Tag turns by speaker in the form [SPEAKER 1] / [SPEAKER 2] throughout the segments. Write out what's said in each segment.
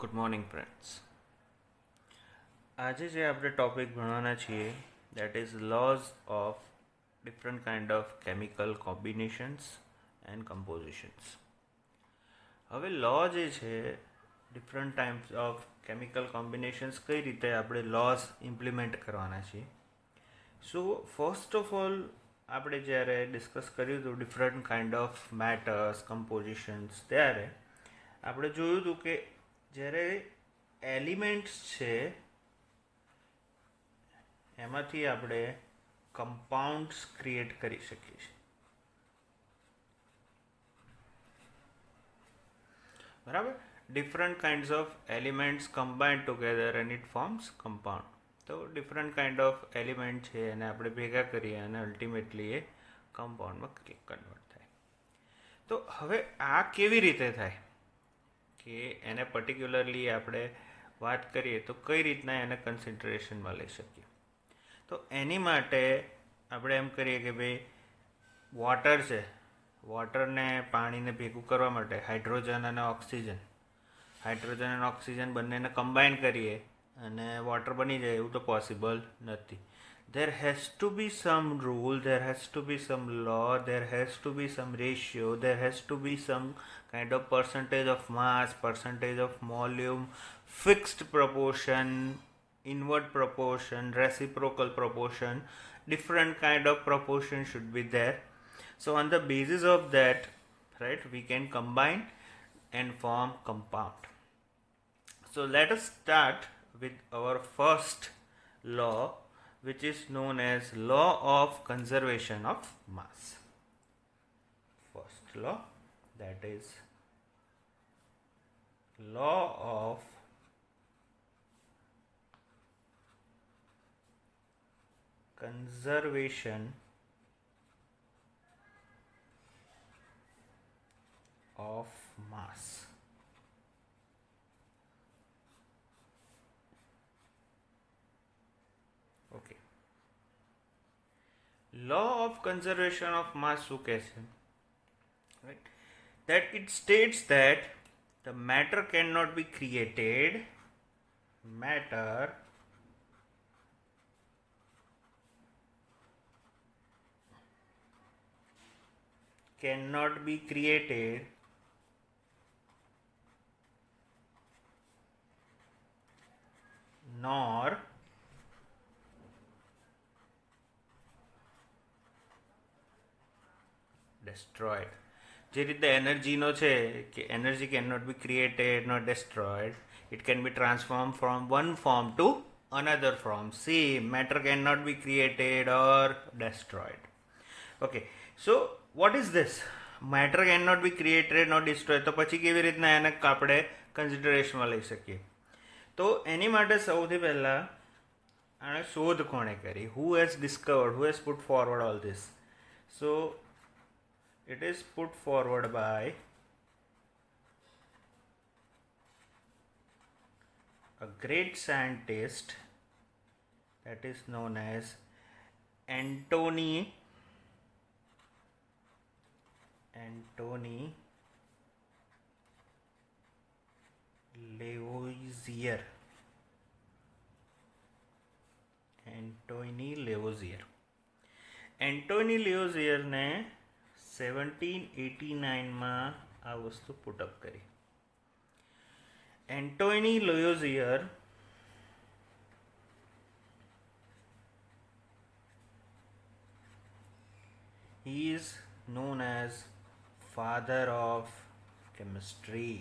[SPEAKER 1] Good morning friends. આજે જે આપણે ટોપિક ભણવાના છીએ that is laws of different kind of chemical combinations and compositions. હવે લો જે છે different types of chemical combinations કઈ રીતે આપણે લોઝ ઇમ્પ્લિમેન્ટ કરવાના છીએ. સો ફર્સ્ટ ઓફ ઓલ આપણે જ્યારે ડિસ્કસ કર્યું હતું ડિફરન્ટ કાઇન્ડ ઓફ મેટર્સ કમ્પોઝિશન્સ, ત્યારે આપણે જોયું હતું કે જ્યારે એલિમેન્ટ્સ છે એમાંથી આપણે કમ્પાઉન્ડ્સ ક્રિએટ કરી શકીએ છીએ. બરાબર, different kinds of elements combined together and it forms compound. તો ડિફરન્ટ કાઇન્ડ ઓફ એલિમેન્ટ છે એને આપણે ભેગા કરીએ અને અલ્ટિમેટલી એ કમ્પાઉન્ડમાં કન્વર્ટ થાય. તો હવે આ કેવી રીતે થાય કે એને પર્ટિક્યુલરલી આપણે વાત કરીએ તો કઈ રીતના એને કન્સન્ટ્રેશનમાં લઈ શકીએ. તો એની માટે આપણે એમ કરીએ કે ભાઈ વોટર છે, વોટરને પાણીને ભેગું કરવા માટે હાઇડ્રોજન અને ઓક્સિજન બંનેને કમ્બાઈન કરીએ અને વોટર બની જાય એવું તો પોસિબલ નથી. There has to be some rule, there has to be some law, there has to be some ratio, there has to be some kind of percentage of mass, percentage of volume, fixed proportion, inward proportion, reciprocal proportion, different kind of proportion should be there. So on the basis of that, right, we can combine and form compound. So let us start with our first law, which is known as law of conservation of mass. First law, that is law of conservation of mass. Okay. Law of conservation of mass શું કહે છે? Right? That it states that the matter cannot be created. Matter cannot be created nor destroyed. જે રીતે એનર્જીનો છે કે energy can not be created not destroyed, it can be transformed from one form to another form. See, matter cannot be created or destroyed. Okay, so what is this? Matter cannot be created nor destroyed. તો પછી કેવી રીતના એને આપણે કન્સિડરેશનમાં લઈ શકીએ? તો એની માટે સૌથી પહેલાં આને શોધ કોણે કરી? Who has discovered, who has put forward all this? So it is put forward by a great scientist that is known as Antony Lavoisier. Antony લેવોઝિયરને 1789માં આ વસ્તુ પુટઅપ કરી. Antony Lavoisier he is known as father of chemistry.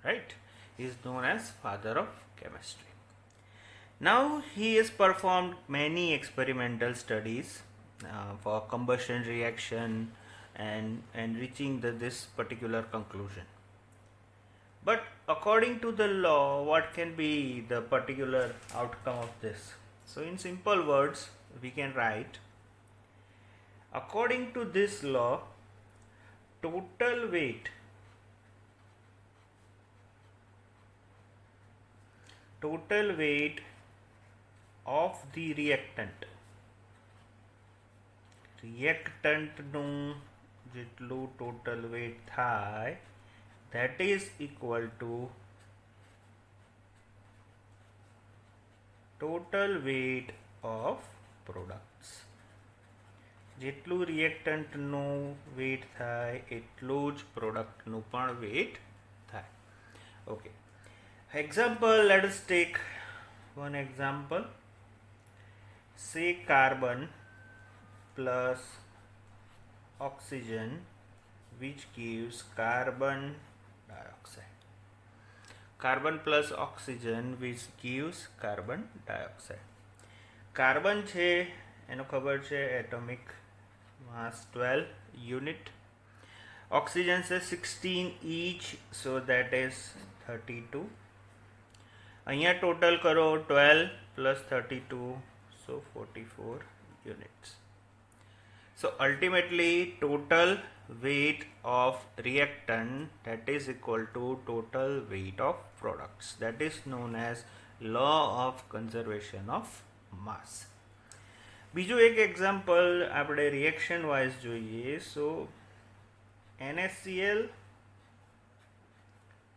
[SPEAKER 1] Right? He is known as father of chemistry. Now he has performed many experimental studies for combustion reaction and reaching this particular conclusion. But according to the law, what can be the particular outcome of this? So in simple words, we can write, according to this law, total weight of the reactant રિએક્ટન્ટનું જેટલું total wet થાય that is equal to total weight of products. જેટલું રિએક્ટન્ટનું wet થાય એટલું જ પ્રોડક્ટનું પણ wet થાય. Okay, example, let us take one example. Say carbon plus oxygen, which gives carbon dioxide. Carbon plus oxygen, which gives carbon dioxide. Carbon છે એનો ખબર છે એટોમિક માસ 12 યુનિટ. ઓક્સિજન છે 16 each, so that is 32. અહીંયા total કરો 12 plus 32, so 44 units. So ultimately total weight of reactant, that is equal to total weight of products. That is known as law of conservation of mass. બીજું એક example આપણે reaction wise જોઈએ. સો NaCl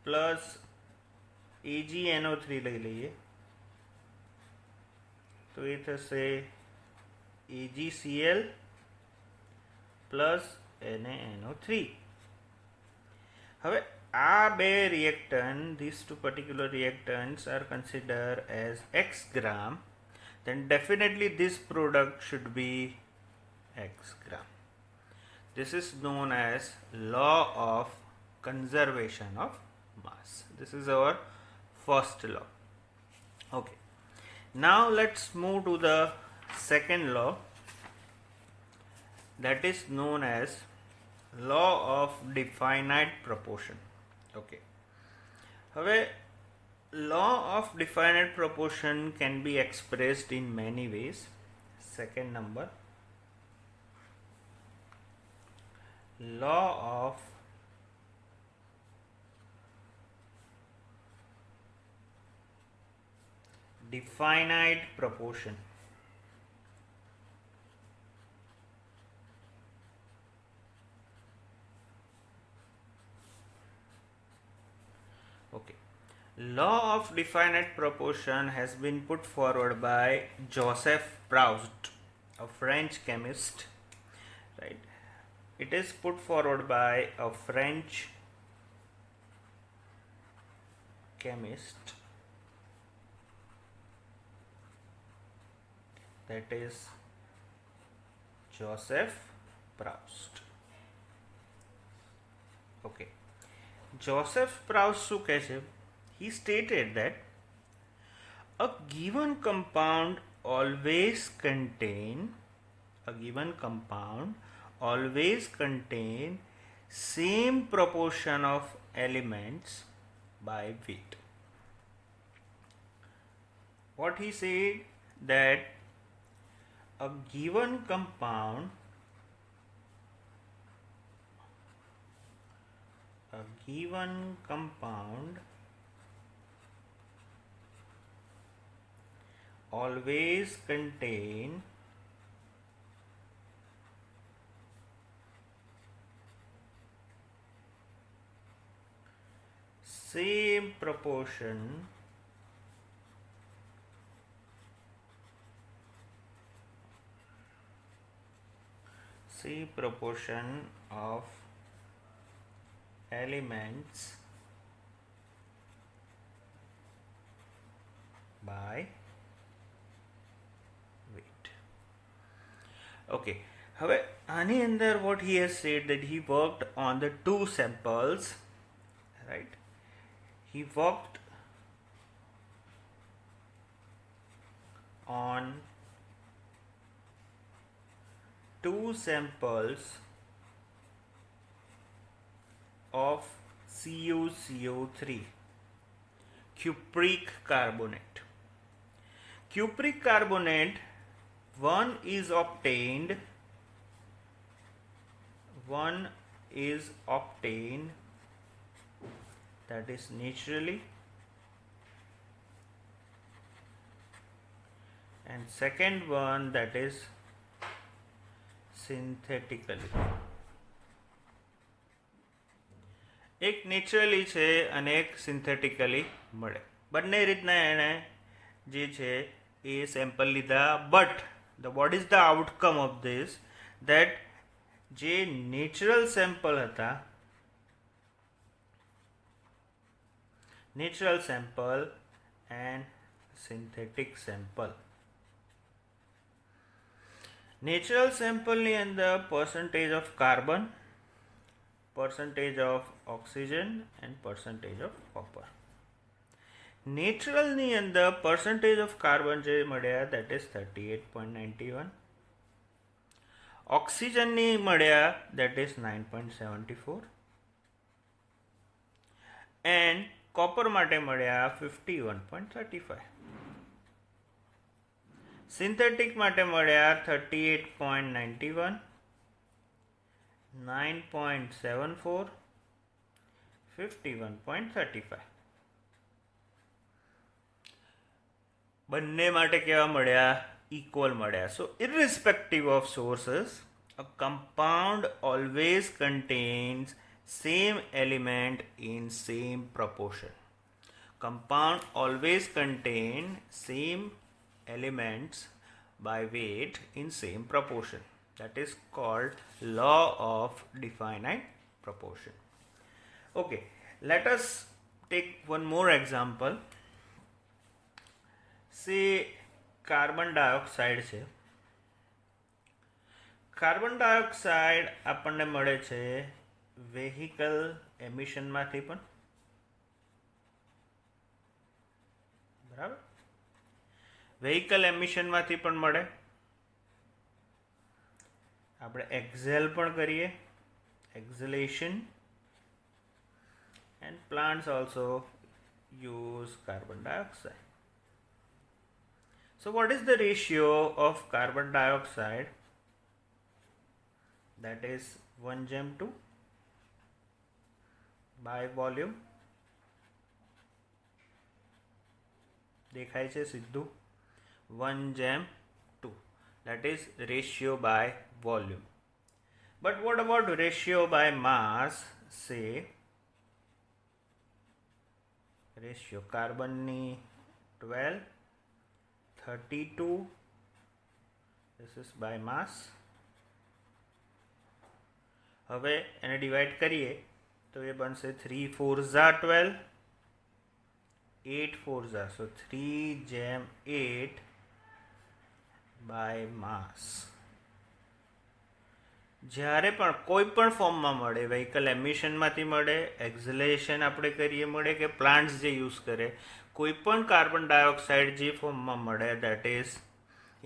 [SPEAKER 1] plus AgNO3 લઈ લઈએ તો એ થશે AgCl plus NaNO3. હવે આ બે reactant, these two particular reactants are considered as X gram, then definitely this product should be X gram. This is known as law of conservation of mass. This is our first law. Okay, now let's move to the second law, that is known as law of definite proportion. Okay, હવે law of definite proportion can be expressed in many ways. Second number, law of definite proportion. Okay, law of definite proportion has been put forward by Joseph Proust, a French chemist, right? It is put forward by a French chemist, that is Joseph Proust. Okay, Joseph Proust શું કહે છે? He stated that a given compound always contain same proportion of elements by weight. What he said, that a given compound always contain same proportion of elements by weight. Okay, હવે આની અંદર what he has said, that he worked on the two samples, right? He worked on two samples of CuCO3, cupric carbonate. Cupric carbonate, one is obtained that is naturally, and second one that is સિન્થેટિકલી. એક naturally છે અને એક સિન્થેટિકલી મળે. બંને રીતના એણે જે છે એ સેમ્પલ લીધા. But what is the outcome of this, that જે નેચરલ સેમ્પલ હતા, natural sample and synthetic sample. Natural સેમ્પલની અંદર percentage of carbon, percentage of oxygen and percentage of copper. નેચરલની અંદર percentage of carbon જે મળ્યા that is 38.91, ઓક્સિજનની મળ્યા that is 9.74 and copper માટે મળ્યા 51.35. સિન્થેટિક માટે મળ્યા 38.91, 9.74, 51.35. બંને માટે કેવા મળ્યા? ઇક્વલ મળ્યા. સો irrespective of sources, a compound always contains same element in same proportion. Compound always contain same elements by weight in same proportion. That is called law of definite proportion. Okay, let us take one more example. Say carbon dioxide છે. Carbon dioxide આપણને મળે છે vehicle એમિશનમાંથી પણ, બરાબર? Vehicle એમિશનમાંથી પણ મળે. આપણે exhale પણ કરીએ, exhalation, and plants also use carbon dioxide. So what is the ratio of carbon dioxide? That is 1:2 by volume. દેખાય છે સીધું 1:2. That is ratio by volume. But what about ratio by mass? Say ratio carbon ni 12, 32. This is by mass. હવે એને divide કરીએ તો એ બનશે 3 4s are 12, 8 4s are, so 3:8 by mass. જ્યારે પણ કોઈ પણ ફોર્મમાં મળે, વેહિકલ એમિશનમાંથી મળે, એક્ઝલેશન આપણે કરીએ મળે, કે પ્લાન્ટ્સ જે યુઝ કરે, કોઈ પણ કાર્બન ડાયોક્સાઇડ જે ફોર્મમાં મળે, that is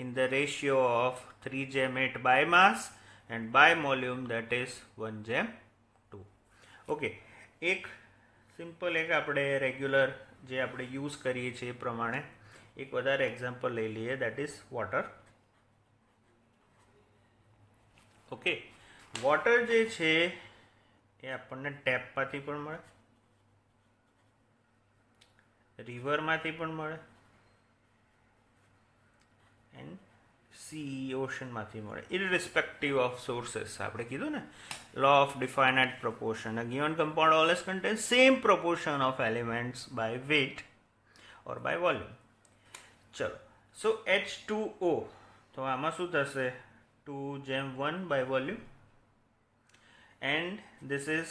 [SPEAKER 1] in the ratio of 3:8 by mass and by volume, that is 1:2. Okay, એક સિમ્પલ એક આપણે રેગ્યુલર જે આપણે યુઝ કરીએ છીએ એ પ્રમાણે એક વધારે એક્ઝામ્પલ લઈ લઈએ, that is water. Okay, water જે છે એ આપણને ટેપમાંથી પણ મળે, રિવરમાંથી પણ મળે એન્ડ સી ઓશનમાંથી મળે, irrespective of sources. આપણે કીધું ને, law of definite proportion. A given compound always contains same proportion of elements by weight or by volume. ચલો, so H2O, તો આમાં શું થશે? 2:1 by volume, and this is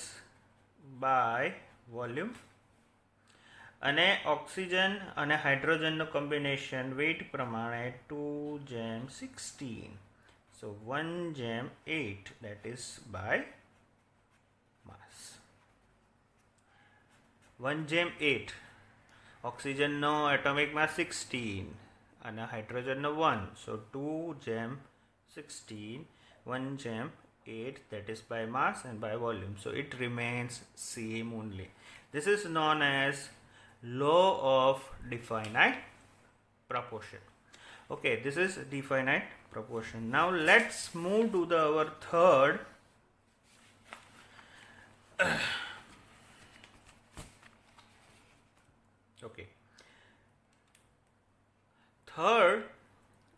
[SPEAKER 1] by volume. અને ઓક્સિજન અને હાઇડ્રોજનનું કોમ્બિનેશન વેઇટ પ્રમાણે 2:16, so 1:8, that is by mass. 1:8, ઓક્સિજનનો atomic માસ 16 અને હાઇડ્રોજનનો 1, so 2:16, 1:8, that is by mass and by volume, so it remains same only. This is known as law of definite proportion. Okay, this is definite proportion. Now let's move to our third okay, third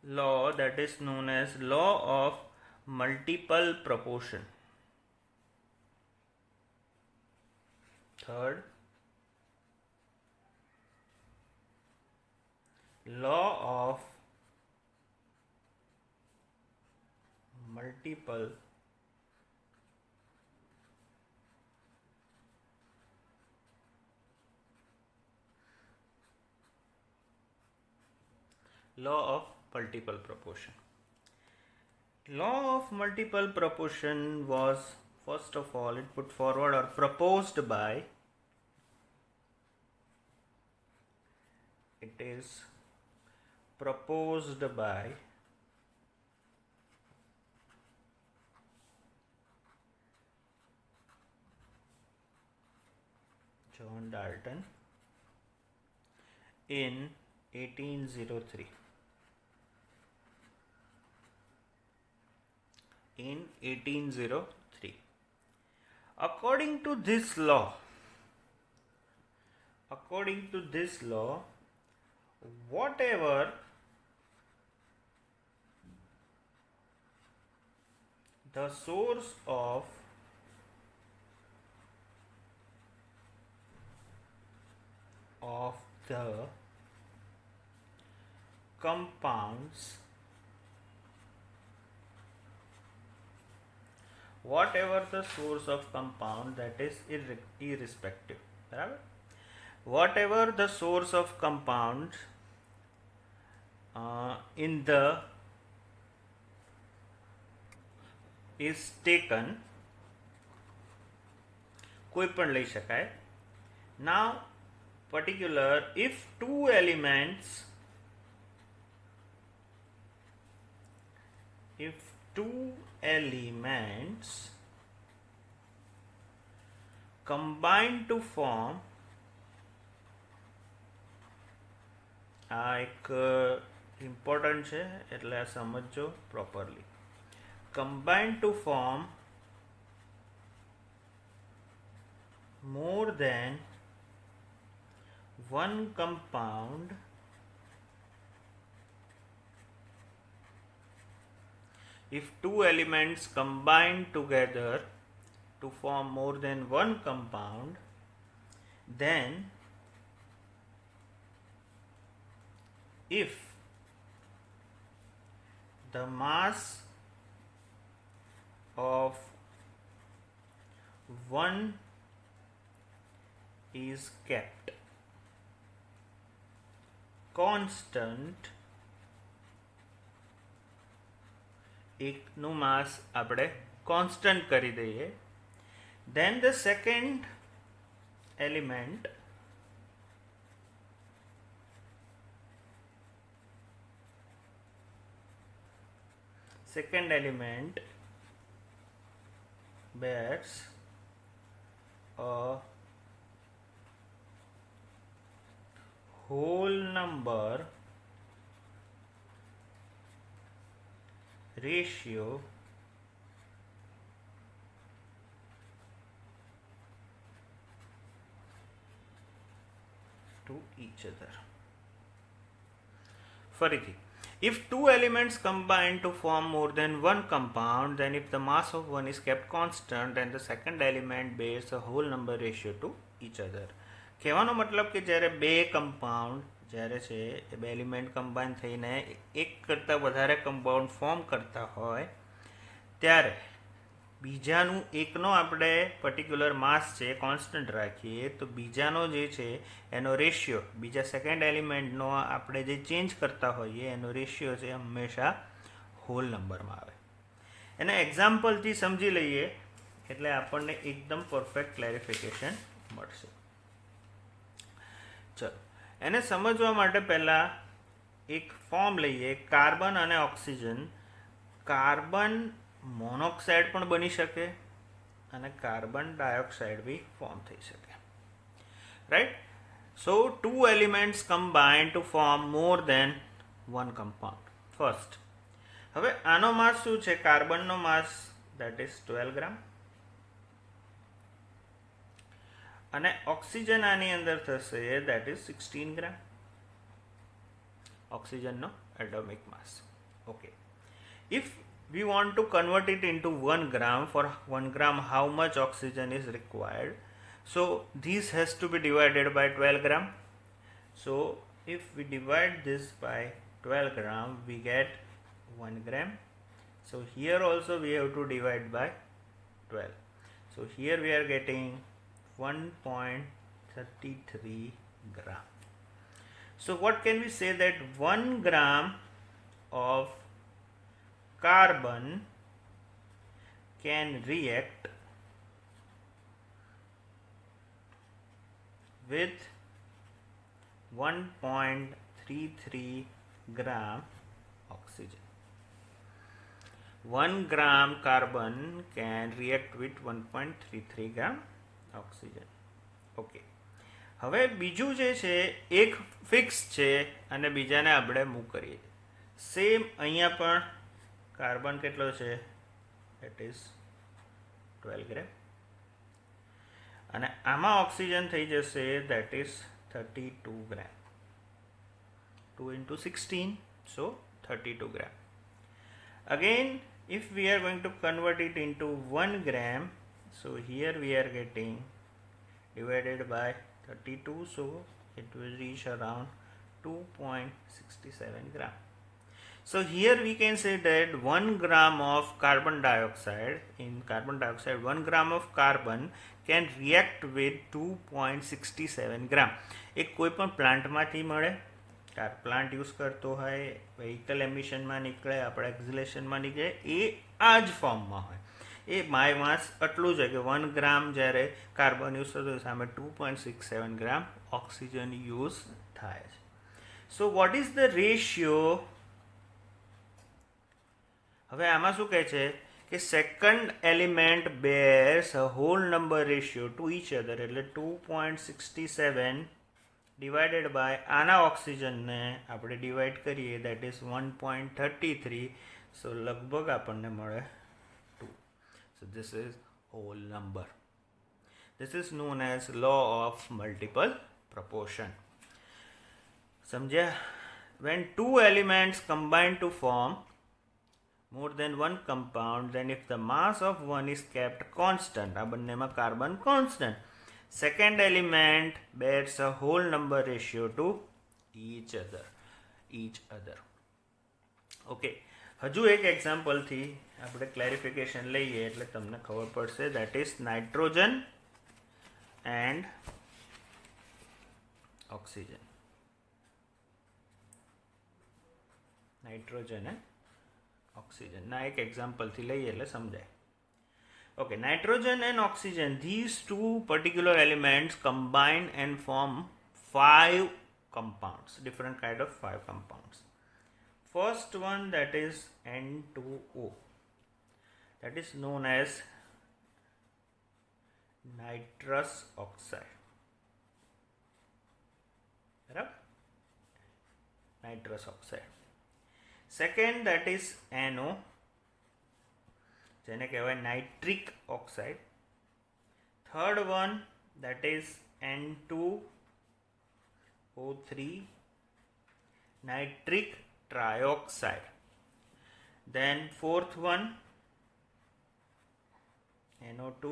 [SPEAKER 1] law, that is known as law of multiple proportion. Third, law of multiple proportion. Law of multiple proportion was, first of all, it put forward or proposed by, it is proposed by John Dalton in 1803. In 1803. According to this law, whatever the source of the compounds, whatever the source of compound, that is irrespective, बराबर, whatever the source of compound in the is taken, कोई पण લઈ શકાય. Now particular, if two elements combine to form, આ એક important છે એટલે આ સમજો properly, combine to form more than one compound, if two elements combine together to form more than one compound, then if the mass of one is kept constant, એકનું માસ આપણે constant કરી દઈએ, then the second element bears a whole number ratio to each other. ફરીથી, if two elements combine to form more than one compound, then if the mass of one is kept constant, then the second element bears a whole number ratio to each other. કહેવાનો મતલબ કે જ્યારે બે compound જ્યારે છે એ બે element combine થઈને એક કરતાં વધારે કમ્પાઉન્ડ ફોર્મ કરતા હોય ત્યારે બીજાનું એકનો આપણે પર્ટિક્યુલર માસ છે કોન્સ્ટન્ટ રાખીએ તો બીજાનો જે છે એનો રેશિયો બીજા સેકન્ડ એલિમેન્ટનો આપણે જે ચેન્જ કરતા હોઈએ એનો રેશિયો છે હંમેશા હોલ નંબરમાં આવે. એને એક્ઝામ્પલથી સમજી લઈએ એટલે આપણને એકદમ પરફેક્ટ ક્લેરિફિકેશન મળશે. ચલો, એને સમજવા માટે પહેલાં એક ફોર્મ લઈએ, કાર્બન અને ઓક્સિજન. કાર્બન મોનોક્સાઇડ પણ બની શકે અને કાર્બન ડાયોક્સાઇડ બી ફોર્મ થઈ શકે, right. So two elements combine to form more than one compound. First, હવે આનો માસ શું છે? કાર્બનનો માસ દેટ ઇઝ 12 ગ્રામ અને ઓક્સિજન આની અંદર થશે દેટ ઇઝ 16 ગ્રામ. ઓક્સિજનનો atomic mass. Okay, if we want to convert it into 1 gram. For 1 gram, how much oxygen is required? So this has to be divided by 12 gram. So if we divide this by 12 gram, we get 1 gram. So here also we have to divide by 12. So here we are getting 1.33 gram. So what can we say? That 1 gram of carbon can react with 1.33 gram oxygen. 1 gram carbon can react with 1.33 gram oxygen. Okay, હવે બીજું જે છે એક fix છે અને બીજાને આપણે move કરીએ. સેમ અહીંયા પણ કાર્બન કેટલો છે? ઇટ ઇઝ 12 ગ્રામ. અને આમાં ઓક્સિજન થઈ જશે that is 32 gram. 2 into 16, so 32 gram. Again, if we are going to convert it into 1 gram, so here we are getting divided by 32, so it will reach around 2.67 gram. So here we can say that 1 gram of carbon dioxide, in carbon dioxide 1 gram of carbon can react with 2.67 gram. એક કોઈ પણ પ્લાન્ટમાંથી મળે, plant use કરતો હોય, vehicle એમિશનમાં નીકળે, આપણે એક્ઝિલેશનમાં નીકળે, એ આ જ ફોર્મમાં હોય. એ બાય માસ આટલું જ કે 1 ગ્રામ જ્યારે કાર્બન યુઝ થતો હોય સામે 2.67 ગ્રામ ઓક્સિજન યુઝ થાય છે. So what is the ratio? હવે આમાં શું કહે છે કે second element bears a whole number ratio to each other, એટલે 2.67 ડિવાઇડેડ બાય આના ઓક્સિજનને આપણે ડિવાઈડ કરીએ દેટ ઇઝ 1.33. સો લગભગ આપણને મળે 2. So this is whole number. This is known as law of multiple proportion. સમજ્યા? When two elements combine to form more than one compound, then if the mass of one is kept constant, આ બંનેમાં carbon constant, second element bears a whole number ratio to each other. Okay, હજુ એક એક્ઝામ્પલથી આપણે clarification લઈએ એટલે તમને ખબર પડશે. That is nitrogen and oxygen. Nitrogen and oxygen. ના એક એક્ઝામ્પલથી લઈએ એટલે સમજાય. Okay, nitrogen and oxygen, these two particular elements combine and form 5 compounds, different kind of 5 compounds. First one, that is N2O, that is known as nitrous oxide. Right? Nitrous oxide. Second, that is NO, જેને કહેવાય nitric oxide. Third one, that is N2O3, nitric trioxide. Then fourth one, NO2,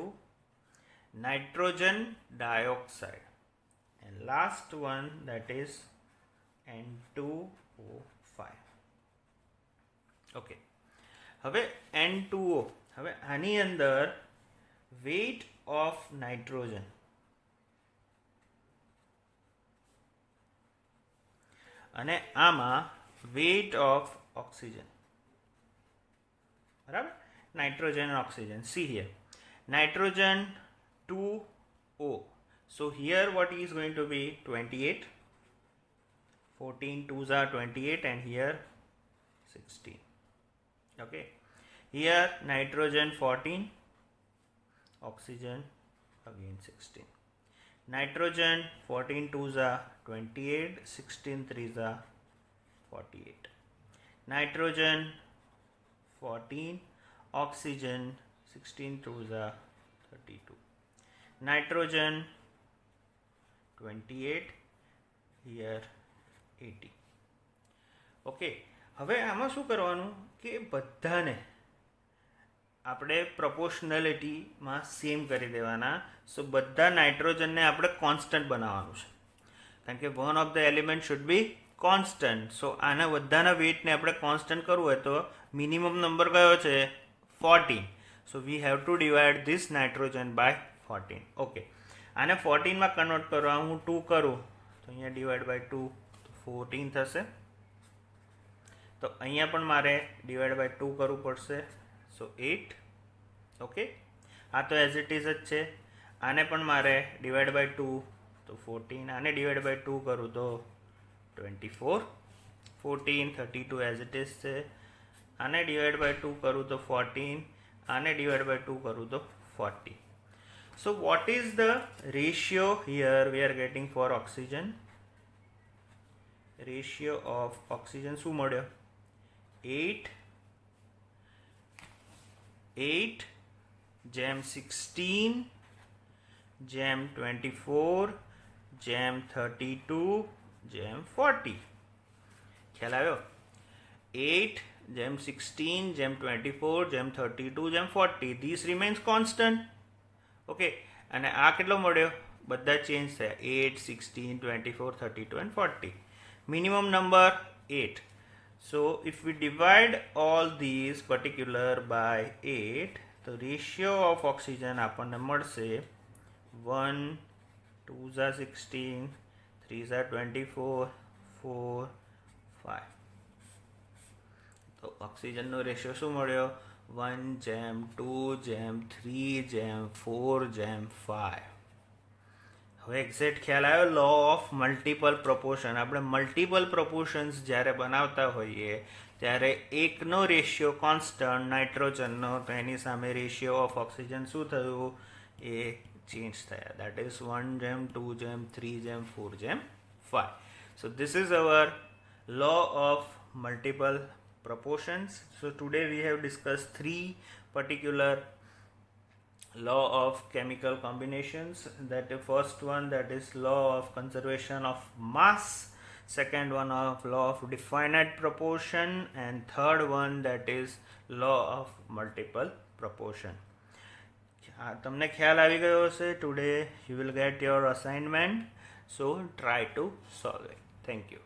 [SPEAKER 1] nitrogen dioxide. And last one, that is N2O5. Okay, હવે N2O, હવે આની અંદર weight of nitrogen અને આમાં weight of oxygen. બરાબર? Nitrogen and oxygen. See here, nitrogen 2O. So here what is going to be 28, 14 2s are 28, and here 16. Okay, here nitrogen 14, oxygen again 16. Nitrogen 14 2s are 28, 16 3s are 48. Nitrogen 14, oxygen 16 2s are 32. Nitrogen 28, here 80. Okay, હવે આમાં શું કરવાનું કે બધાને આપણે પ્રોપોર્શનાલિટીમાં same કરી દેવાના. સો બધા નાઇટ્રોજનને આપણે કોન્સ્ટન્ટ બનાવવાનું છે, કારણ કે one of the element should be constant. So આના બધાના વેઇટને આપણે કોન્સ્ટન્ટ કરવું હોય તો મિનિમમ નંબર કયો છે? 14. So we have to divide this nitrogen by 14. Okay, આને 14માં કન્વર્ટ કરવા હું 2 કરું તો અહીંયા ડિવાઈડ બાય 2 14 થશે. તો અહીંયા પણ મારે ડિવાઈડ બાય 2 કરવું પડશે. સો 8. ઓકે, આ તો એઝ ઇટ ઇઝ જ છે. આને પણ મારે ડિવાઈડ બાય 2 તો 14. આને ડિવાઈડ બાય 2 કરું તો 24. 14 32 એઝ ઇટ ઇઝ છે. આને ડિવાઈડ બાય 2 કરું તો 14. આને ડિવાઈડ બાય 2 કરું તો 40. So what is the ratio here we are getting for oxygen? Ratio of oxygen શું મળ્યો? 8 જેમ 16 જેમ 24 જેમ 32 જેમ 40. ખ્યાલ આવ્યો? 8 જેમ 16 જેમ 24 જેમ 32 જેમ 40. These remains constant. ઓકે, અને આ કેટલો મળ્યો? બધા ચેન્જ થયા. 8 16 24 32 and 40. Minimum number 8. So if we divide all these particular by 8, the ratio of oxygen આપણને મળશે 1 2 ઝા 16 3 ઝા 24 4 5. તો ઓક્સિજનનો રેશિયો શું મળ્યો? 1 જેમ 2 જેમ 3 જેમ 4 જેમ 5. હવે એક્ઝેક્ટ ખ્યાલ આવ્યો? Law of multiple proportion. આપણે મલ્ટિપલ પ્રોપોર્શન્સ જ્યારે બનાવતા હોઈએ ત્યારે એકનો રેશિયો કોન્સ્ટન્ટ નાઇટ્રોજનનો, તો એની સામે રેશિયો ઓફ ઓક્સિજન શું થયું? એ ચેન્જ થયા. દેટ ઇઝ 1 જેમ 2 જેમ 3 જેમ 4 જેમ 5. સો this is our law of multiple proportions. So today we have discussed 3 particular law of chemical combinations. That the first one, that is law of conservation of mass. Second one of law of definite proportion, and third one, that is law of multiple proportion. તમને ખ્યાલ આવી ગયો હશે. Today you will get your assignment, so try to solve it. Thank you.